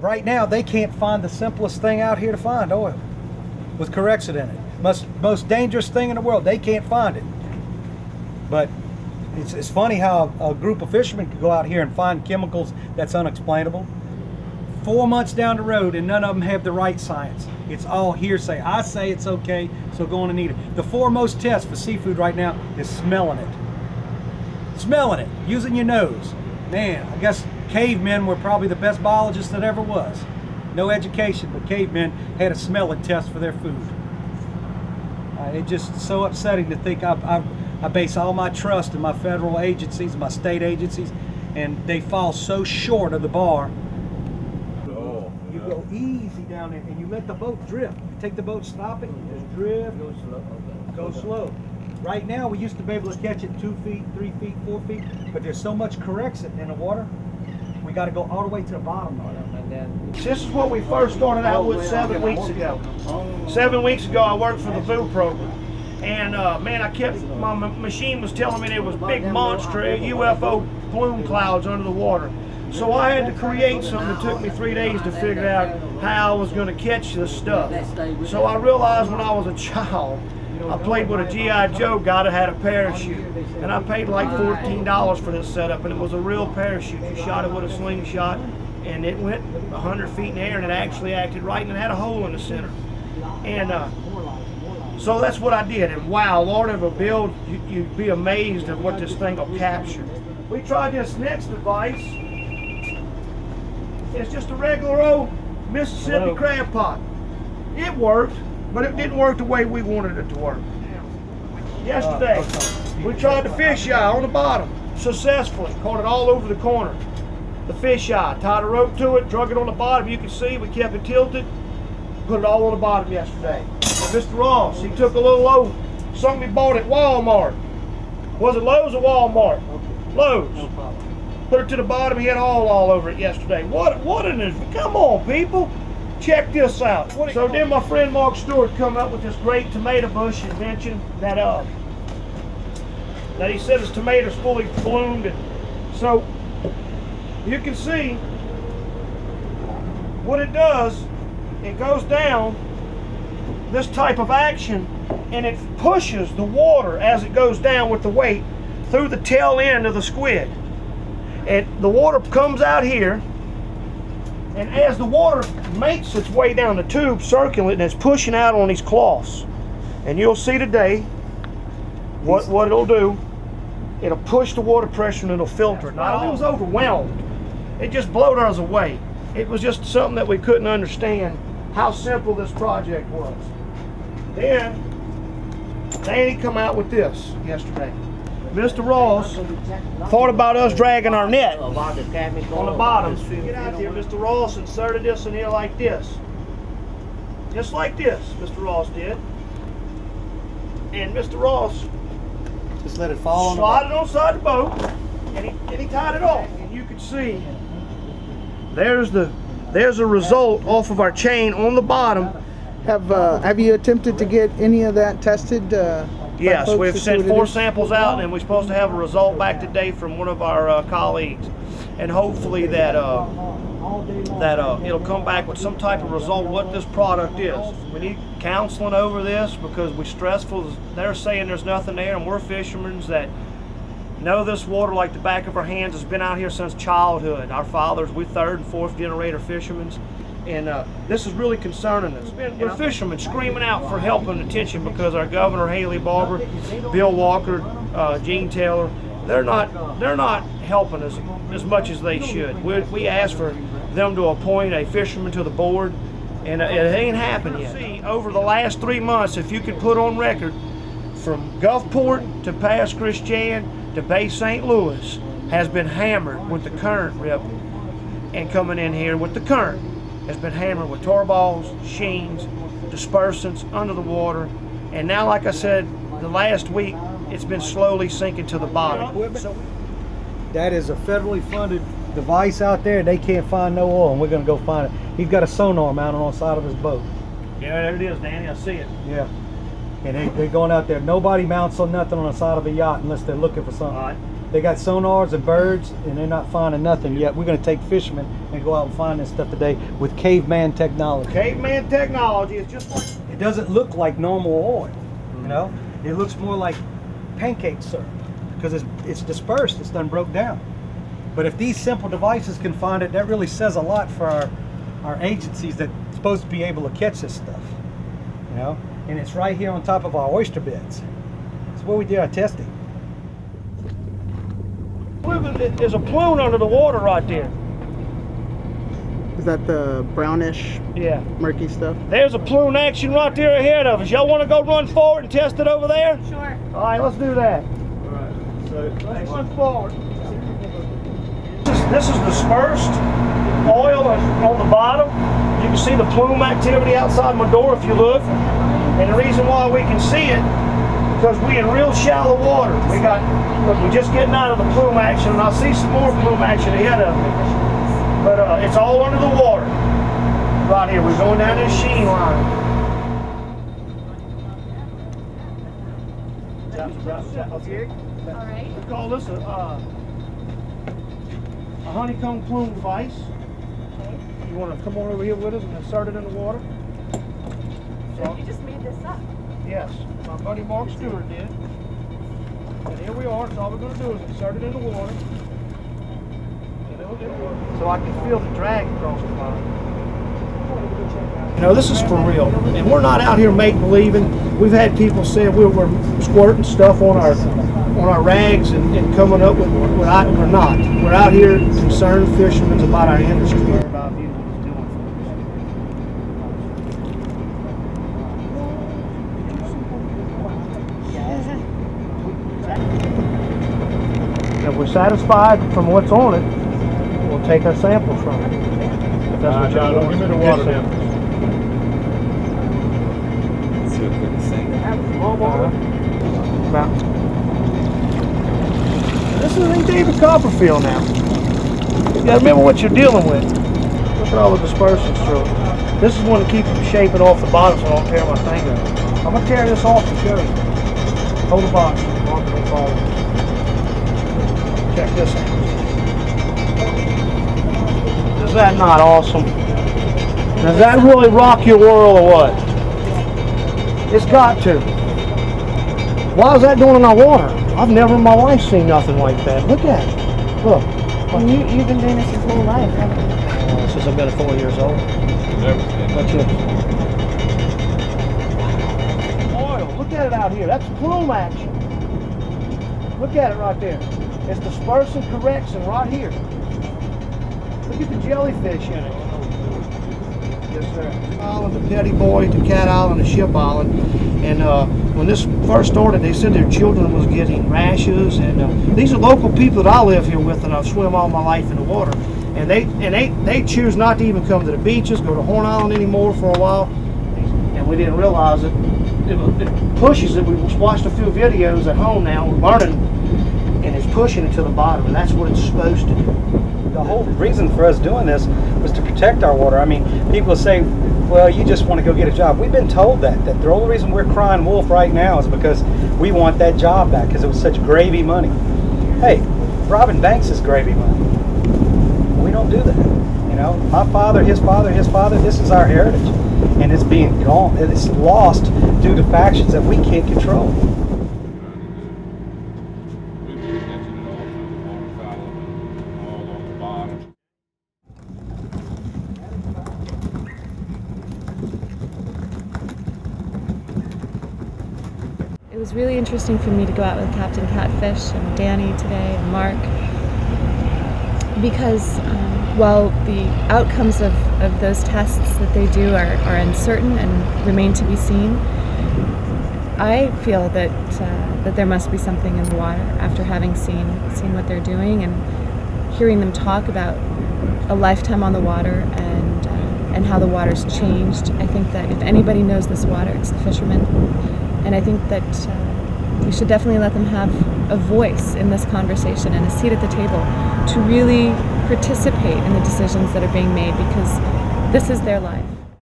right now they can't find the simplest thing out here to find, oil with corexit in it. Most dangerous thing in the world. They can't find it. But it's funny how a group of fishermen could go out here and find chemicals that's unexplainable. 4 months down the road, and none of them have the right science. It's all hearsay. I say it's okay, so go on and eat it. The foremost test for seafood right now is smelling it. Smelling it, using your nose. Man, I guess cavemen were probably the best biologists that ever was. No education, but cavemen had a smelling test for their food. It's just so upsetting to think I base all my trust in my federal agencies, my state agencies, and they fall so short of the bar. You go easy down there and you let the boat drift. You take the boat, stop it, you just drift. Go slow. Right now we used to be able to catch it 2 feet, 3 feet, 4 feet, but there's so much corexit in the water, we got to go all the way to the bottom of it. This is what we first started out with 7 weeks ago. 7 weeks ago I worked for the food program. And man, my machine was telling me there was big monster UFO plume clouds under the water. So I had to create something that took me 3 days to figure out how I was going to catch this stuff. So I realized when I was a child, I played with a G.I. Joe guy that had a parachute. And I paid like $14 for this setup, and it was a real parachute. You shot it with a slingshot, and it went 100 feet in the air, and it actually acted right, and it had a hole in the center. And so that's what I did. And wow, Lord of a build, you'd be amazed at what this thing will capture. We tried this next device. It's just a regular old Mississippi crab pot. It worked, but it didn't work the way we wanted it to work. Yesterday, we tried the fish eye on the bottom successfully. Caught it all over the corner. The fish eye, tied a rope to it, drug it on the bottom. You can see we kept it tilted, put it all on the bottom yesterday. Mr. Ross, he took a little load, something he bought at Walmart. Was it Lowe's or Walmart? Lowe's. Put it to the bottom, he had all over it yesterday. What in this? Come on, people. Check this out. So then my friend Mark Stewart come up with this great tomato bush invention that he said his tomatoes fully bloomed. And so you can see what it does. It goes down this type of action, and it pushes the water as it goes down with the weight through the tail end of the squid. And the water comes out here, and as the water makes its way down the tube, circulating, it's pushing out on these cloths. And you'll see today what it'll do. It'll push the water pressure and it'll filter it. Now, I was overwhelmed. It just blew us away. It was just something that we couldn't understand how simple this project was. Then Danny come out with this yesterday. Mr. Ross thought about us dragging our net on the bottom. Get out here, Mr. Ross inserted this in here like this. Just like this, Mr. Ross did. And Mr. Ross just let it fall on slide it on the side of the boat, and he tied it off. And you can see there's a result off of our chain on the bottom. Have you attempted to get any of that tested? Yes, we've sent 4 samples out, and we're supposed to have a result back today from one of our colleagues, and hopefully that it'll come back with some type of result what this product is. We need counseling over this because we're stressful. They're saying there's nothing there, and we're fishermen that know this water like the back of our hands. Has been out here since childhood. Our fathers, we're 3rd and 4th generation fishermen. And this is really concerning us. We're fishermen screaming out for help and attention because our governor, Haley Barbour, Bill Walker, Gene Taylor, they're not helping us as much as they should. We asked for them to appoint a fisherman to the board, and it ain't happened yet. See, over the last 3 months, if you could put on record, from Gulfport to Pass Christian to Bay St. Louis has been hammered with the current rip, and coming in here with the current has been hammered with tar balls, sheens, dispersants under the water, and now, like I said, the last week it's been slowly sinking to the bottom. That is a federally funded device out there. They can't find no oil, and we're going to go find it. He's got a sonar mounted on the side of his boat. Yeah, there it is, Danny. I see it. Yeah, and they're going out there. Nobody mounts on nothing on the side of a yacht unless they're looking for something. All right. They got sonars and birds, and they're not finding nothing yet. We're going to take fishermen and go out and find this stuff today with caveman technology. Caveman technology is just like... It doesn't look like normal oil, you know? It looks more like pancake syrup because it's dispersed, it's done broke down. But if these simple devices can find it, that really says a lot for our agencies that's supposed to be able to catch this stuff, you know? And it's right here on top of our oyster beds. It's where we did our testing. There's a plume under the water right there. Is that the brownish, murky stuff? There's a plume action right there ahead of us. Y'all want to go run forward and test it over there? Sure. All right, let's do that. All right, so let's run forward. This is dispersed oil on the bottom. You can see the plume activity outside my door if you look. And the reason why we can see it, because we're in real shallow water. We're just getting out of the plume action, and I'll see some more plume action ahead of me. But it's all under the water. Right here, we're going down this sheen line. All right. We call this a honeycomb plume device. Okay. You want to come on over here with us and insert it in the water? So you just made this up? Yes, my buddy Mark Stewart did. And here we are, so all we're going to do is insert it in the water. And it'll work. So I can feel the drag across the bottom. You know, this is for real. And we're not out here make-believing. We've had people say we're squirting stuff on our rags and coming up with what we're not. We're out here concerned fishermen about our industry. If we're satisfied from what's on it, we'll take our samples from it. If that's what y'all want. Give me the water samples. This isn't David Copperfield now. You gotta remember what you're dealing with. Look at all the dispersions through it. This is one to keep from shaping off the bottom so I don't tear my finger. I'm gonna tear this off and show you. Hold the box. Check this out. Is that not awesome? Does that really rock your world or what? It's got to. Why is that doing in our water? I've never in my life seen nothing like that. Look at it. Look. And you've been doing this your whole life, haven't you? Since I've been 4 years old. Watch this. Oil. Look at it out here. That's plume action. Look at it right there. It's dispersing correction right here. Look at the jellyfish in it. Yes, sir. Island, the Petty Boy, the Cat Island, the Ship Island. And when this first started, they said their children was getting rashes. And these are local people that I live here with, and I've swum all my life in the water. And they choose not to even come to the beaches, go to Horn Island anymore for a while. And we didn't realize it. It pushes it. We watched a few videos at home now. We're learning. And it's pushing it to the bottom, and that's what it's supposed to do. The whole reason for us doing this was to protect our water. I mean, people say, well, you just want to go get a job. We've been told that the only reason we're crying wolf right now is because we want that job back because it was such gravy money. Hey, robbing banks is gravy money. We don't do that. You know, my father, his father, this is our heritage. And it's being gone, it's lost due to factions that we can't control. It was really interesting for me to go out with Captain Catfish and Danny today and Mark because while the outcomes of those tests that they do are uncertain and remain to be seen, I feel that that there must be something in the water after having seen what they're doing and hearing them talk about a lifetime on the water and how the water's changed. I think that if anybody knows this water, it's the fishermen. And I think that we should definitely let them have a voice in this conversation and a seat at the table to really participate in the decisions that are being made because this is their life.